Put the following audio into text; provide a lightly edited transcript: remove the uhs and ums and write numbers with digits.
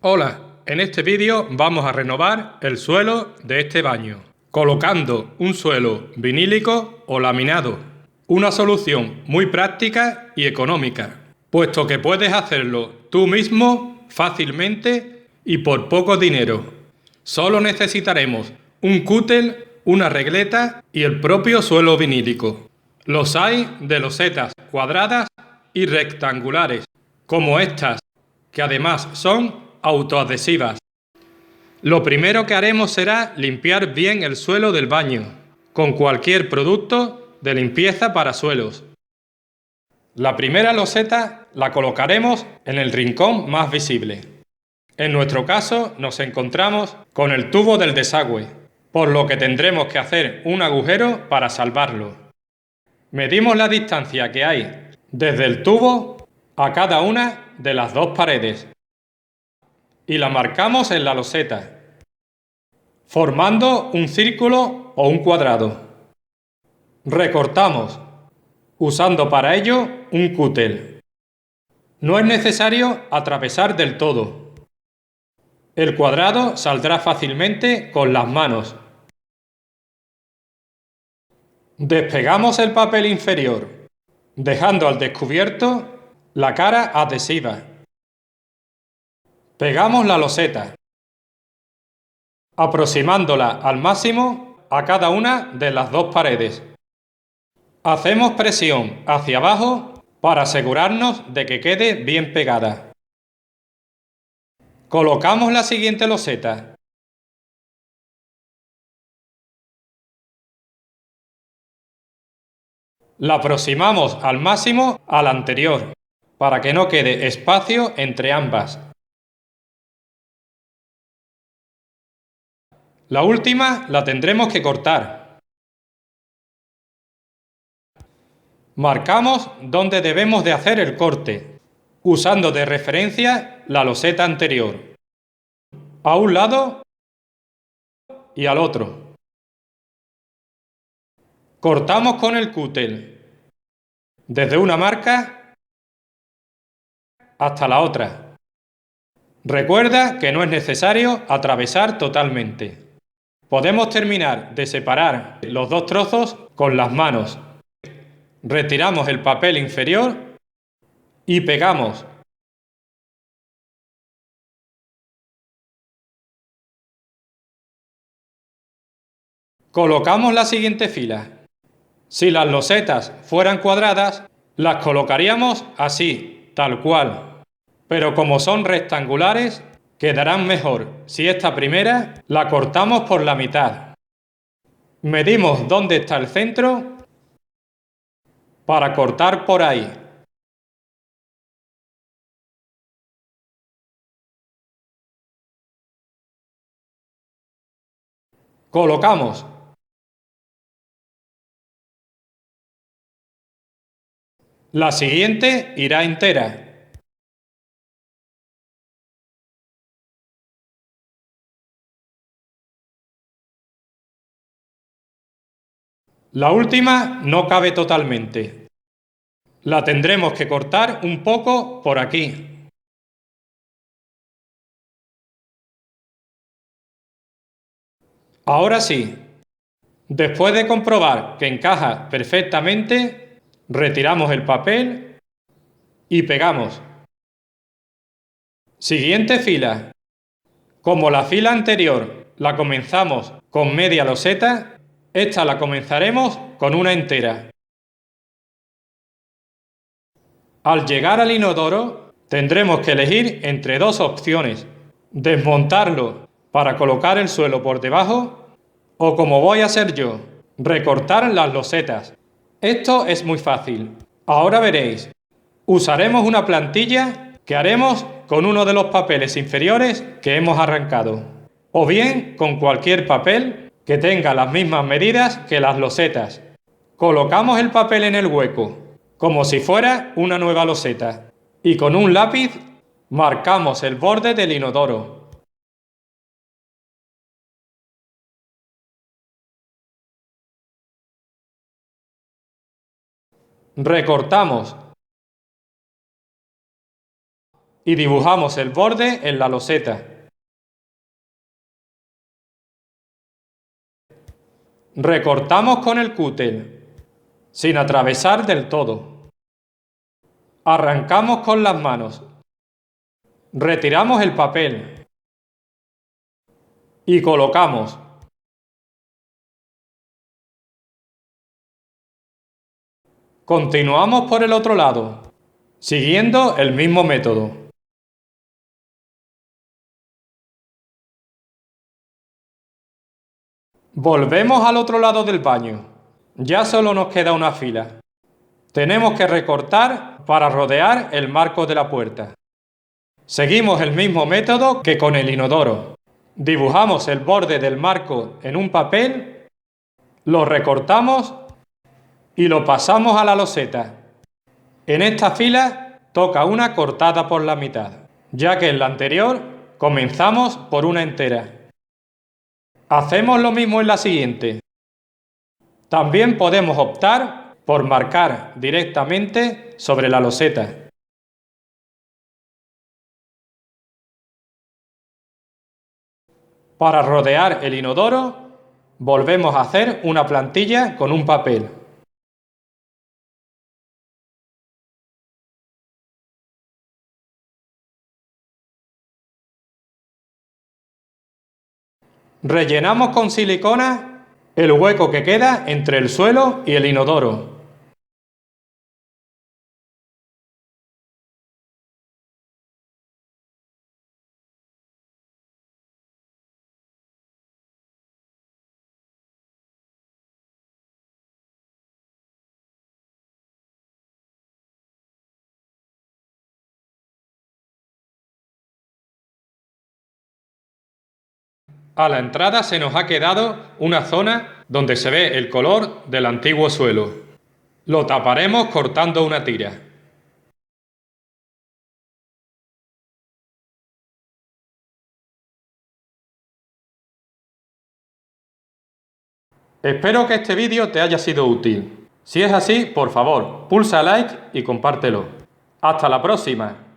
Hola, en este vídeo vamos a renovar el suelo de este baño, colocando un suelo vinílico o laminado. Una solución muy práctica y económica, puesto que puedes hacerlo tú mismo fácilmente y por poco dinero. Solo necesitaremos un cúter, una regleta y el propio suelo vinílico. Los hay de losetas cuadradas y rectangulares, como estas, que además son autoadhesivas. Lo primero que haremos será limpiar bien el suelo del baño, con cualquier producto de limpieza para suelos. La primera loseta la colocaremos en el rincón más visible. En nuestro caso nos encontramos con el tubo del desagüe, por lo que tendremos que hacer un agujero para salvarlo. Medimos la distancia que hay desde el tubo a cada una de las dos paredes y la marcamos en la loseta, formando un círculo o un cuadrado. Recortamos, usando para ello un cúter. No es necesario atravesar del todo. El cuadrado saldrá fácilmente con las manos. Despegamos el papel inferior, dejando al descubierto la cara adhesiva. Pegamos la loseta, aproximándola al máximo a cada una de las dos paredes. Hacemos presión hacia abajo para asegurarnos de que quede bien pegada. Colocamos la siguiente loseta. La aproximamos al máximo a la anterior, para que no quede espacio entre ambas. La última la tendremos que cortar. Marcamos dónde debemos de hacer el corte, usando de referencia la loseta anterior, a un lado y al otro. Cortamos con el cúter, desde una marca hasta la otra. Recuerda que no es necesario atravesar totalmente. Podemos terminar de separar los dos trozos con las manos. Retiramos el papel inferior y pegamos. Colocamos la siguiente fila. Si las losetas fueran cuadradas, las colocaríamos así, tal cual. Pero como son rectangulares, quedarán mejor si esta primera la cortamos por la mitad. Medimos dónde está el centro para cortar por ahí. Colocamos. La siguiente irá entera. La última no cabe totalmente. La tendremos que cortar un poco por aquí. Ahora sí, después de comprobar que encaja perfectamente, retiramos el papel y pegamos. Siguiente fila. Como la fila anterior la comenzamos con media loseta, esta la comenzaremos con una entera. Al llegar al inodoro, tendremos que elegir entre dos opciones: desmontarlo para colocar el suelo por debajo, o como voy a hacer yo, recortar las losetas. Esto es muy fácil. Ahora veréis. Usaremos una plantilla que haremos con uno de los papeles inferiores que hemos arrancado, o bien con cualquier papel que tenga las mismas medidas que las losetas. Colocamos el papel en el hueco, como si fuera una nueva loseta, y con un lápiz marcamos el borde del inodoro. Recortamos. y dibujamos el borde en la loseta. Recortamos con el cúter, sin atravesar del todo. Arrancamos con las manos. Retiramos el papel y colocamos. Continuamos por el otro lado, siguiendo el mismo método. Volvemos al otro lado del baño. Ya solo nos queda una fila. Tenemos que recortar para rodear el marco de la puerta. Seguimos el mismo método que con el inodoro. Dibujamos el borde del marco en un papel, lo recortamos y lo pasamos a la loseta. En esta fila toca una cortada por la mitad, ya que en la anterior comenzamos por una entera. Hacemos lo mismo en la siguiente. También podemos optar por marcar directamente sobre la loseta. Para rodear el inodoro, volvemos a hacer una plantilla con un papel. Rellenamos con silicona el hueco que queda entre el suelo y el inodoro. A la entrada se nos ha quedado una zona donde se ve el color del antiguo suelo. Lo taparemos cortando una tira. Espero que este vídeo te haya sido útil. Si es así, por favor, pulsa like y compártelo. ¡Hasta la próxima!